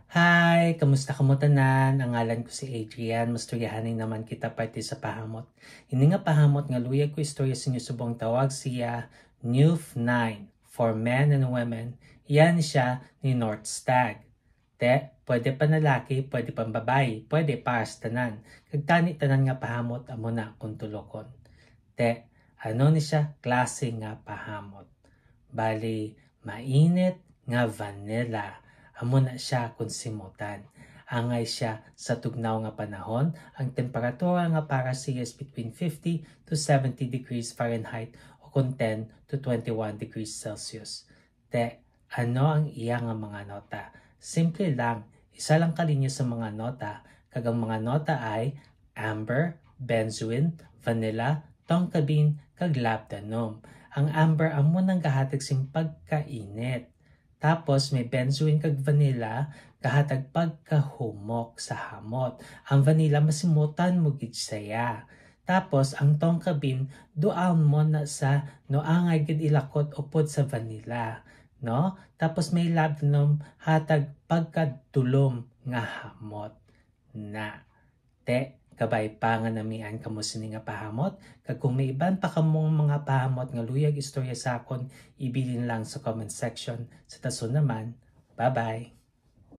Hi! Kamusta ka mo tanan? Ang ngalan ko si Adrian. Masturyahanin naman kita parte sa pahamot. Hindi nga pahamot nga luyag ko istorya sa inyo subong tawag siya Newf 9 for men and women. Yan siya ni North Stag. Te, pwede pa na laki, pwede pa babae, pwede para sa tanan. Kagtani tanan nga pahamot amo na kung tulokon. Te, ano ni siya? Klase nga pahamot. Bali, mainit nga vanilla. Amo na siya kung simutan. Angay siya sa tugnaw nga panahon. Ang temperatura nga para siya is between 50 to 70 degrees Fahrenheit o kung 10 to 21 degrees Celsius. Te, ano ang iya nga mga nota? Simple lang, isa lang kalinya sa mga nota. Kagang mga nota ay amber, benzoin, vanilla, tongkabin, kag labdanum. Ang amber amo nang gahatag sing pagkainit. Tapos may benzoin kag vanilla kahatag pagkahumok sa hamot. Ang vanilla masimutan mo gid saya. Tapos ang tongkabin dual mo na sa noangay gid ilakot upod sa vanilla, no? Tapos may labdanum hatag pagkadulom nga hamot na. Te, kabay pa nga namian kamo sini nga pahamot. Kag kung may iban pa kamong mga pahamot nga luyag istorya sa akon, ibilin lang sa comment section. Sa tason naman, bye-bye!